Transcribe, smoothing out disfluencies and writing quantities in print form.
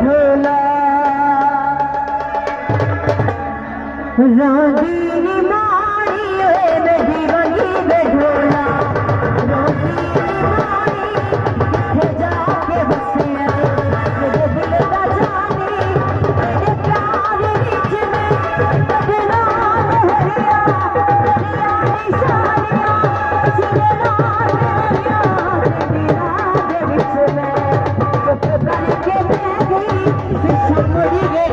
ढोला रोजी मारी मेरी रंगी में ढोला रोजी मारी किथे जाके बसे मेरे दिल दा जानी मेरे प्यार विच में बदला लहरिया दरिया निशानियां सिरे नाल मेरिया तेरी राह दे विच में चुप करके मैं गई फिर मुड़ी वे